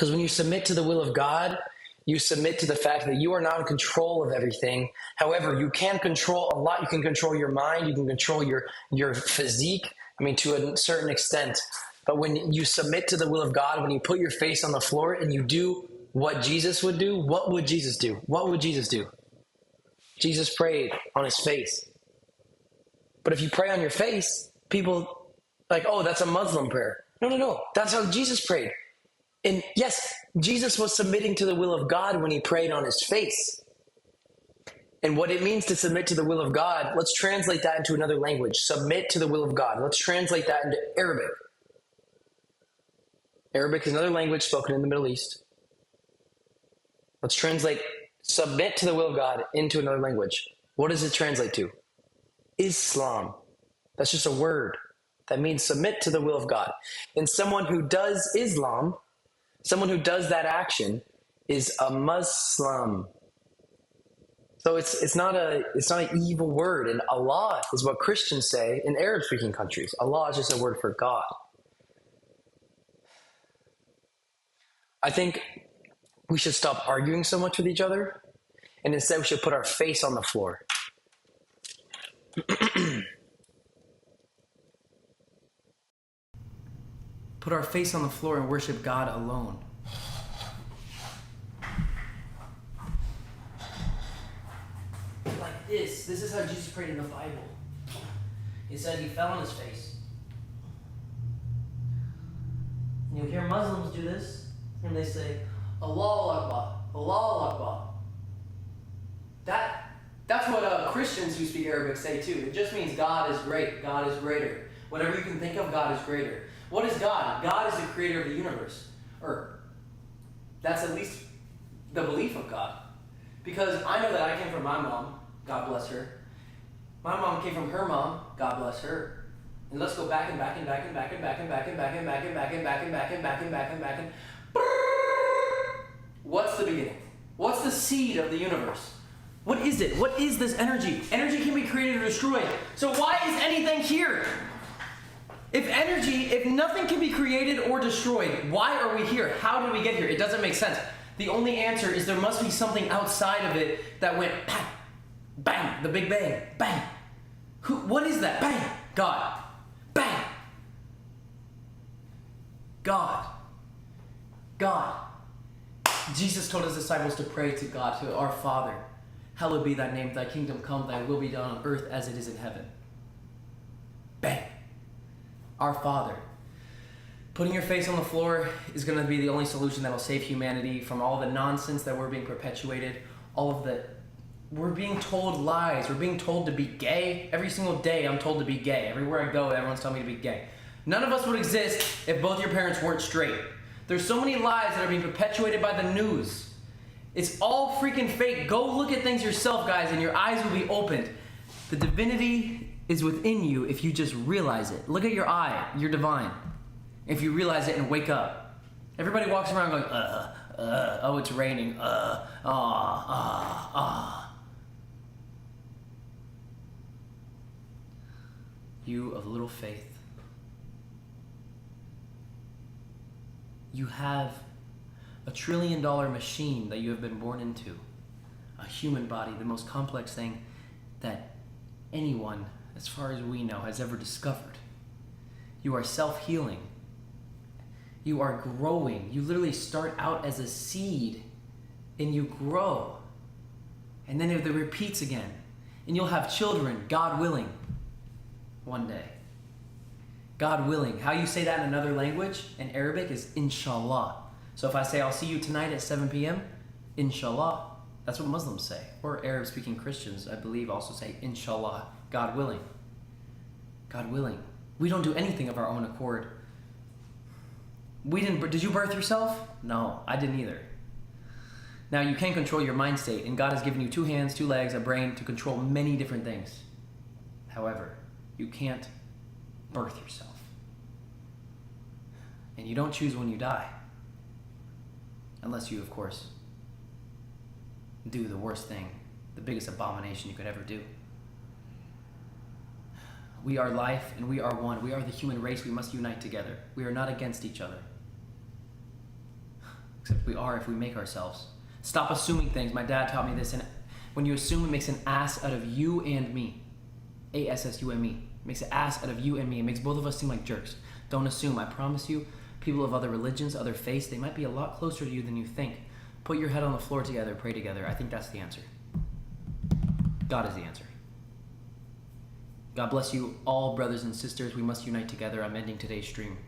Because when you submit to the will of God, you submit to the fact that you are not in control of everything. However, you can control a lot. You can control your mind. You can control your physique. I mean, to a certain extent. But when you submit to the will of God, when you put your face on the floor and you do what Jesus would do, what would Jesus do? What would Jesus do? Jesus prayed on his face. But if you pray on your face, people like, oh, that's a Muslim prayer. No. That's how Jesus prayed. And yes, Jesus was submitting to the will of God when he prayed on his face. And what it means to submit to the will of God, let's translate that into another language. Submit to the will of God. Let's translate that into Arabic. Arabic is another language spoken in the Middle East. Let's translate submit to the will of God into another language. What does it translate to? Islam. That's just a word. That means submit to the will of God. And someone who does Islam, someone who does that action, is a Muslim. So it's not an evil word. And Allah is what Christians say in Arab-speaking countries. Allah is just a word for God. I think we should stop arguing so much with each other, and instead we should put our face on the floor. Put our face on the floor and worship God alone. Like this. This is how Jesus prayed in the Bible. He said he fell on his face. And you hear Muslims do this, and they say, Allahu Akbar, Allahu Akbar. That's what Christians who speak Arabic say too. It just means God is great, God is greater. Whatever you can think of, God is greater. What is God? God is the creator of the universe. Or that's at least the belief of God. Because I know that I came from my mom, God bless her. My mom came from her mom, God bless her. And let's go back and back and back and back and back and back and back and back and back and back and back and back and back and back and what's the beginning? What's the seed of the universe? What is it? What is this energy? Energy can be created or destroyed. So why is anything here? If nothing can be created or destroyed, why are we here? How did we get here? It doesn't make sense. The only answer is there must be something outside of it that went bang, bang, the Big Bang, bang. What is that? Bang, God, bang, God, God. Jesus told his disciples to pray to God, to our Father. Hallowed be thy name, thy kingdom come, thy will be done on earth as it is in heaven. Bang. Our Father. Putting your face on the floor is going to be the only solution that will save humanity from all the nonsense that we're being perpetuated. We're being told lies. We're being told to be gay. Every single day I'm told to be gay. Everywhere I go, everyone's telling me to be gay. None of us would exist if both your parents weren't straight. There's so many lies that are being perpetuated by the news. It's all freaking fake. Go look at things yourself, guys, and your eyes will be opened. The divinity is within you if you just realize it. Look at your eye. You're divine. If you realize it and wake up. Everybody walks around going, oh, it's raining, You of little faith. You have a $1 trillion machine that you have been born into. A human body, the most complex thing that anyone, as far as we know, has ever discovered. You are self-healing. You are growing. You literally start out as a seed and you grow. And then it repeats again. And you'll have children, God willing, one day. God willing. How you say that in another language, in Arabic, is inshallah. So if I say, I'll see you tonight at 7 p.m., inshallah. That's what Muslims say. Or Arab-speaking Christians, I believe, also say, inshallah, God willing. God willing. We don't do anything of our own accord. Did you birth yourself? No, I didn't either. Now, you can control your mind state, and God has given you 2 hands, 2 legs, a brain to control many different things. However, you can't birth yourself. And you don't choose when you die. Unless you, of course, do the worst thing, the biggest abomination you could ever do. We are life and we are one. We are the human race. We must unite together. We are not against each other. Except we are if we make ourselves. Stop assuming things. My dad taught me this, and when you assume, it makes an ass out of you and me. A-S-S-U-M-E. It makes an ass out of you and me. It makes both of us seem like jerks. Don't assume. I promise you, people of other religions, other faiths, they might be a lot closer to you than you think. Put your head on the floor together, pray together. I think that's the answer. God is the answer. God bless you all, brothers and sisters. We must unite together. I'm ending today's stream.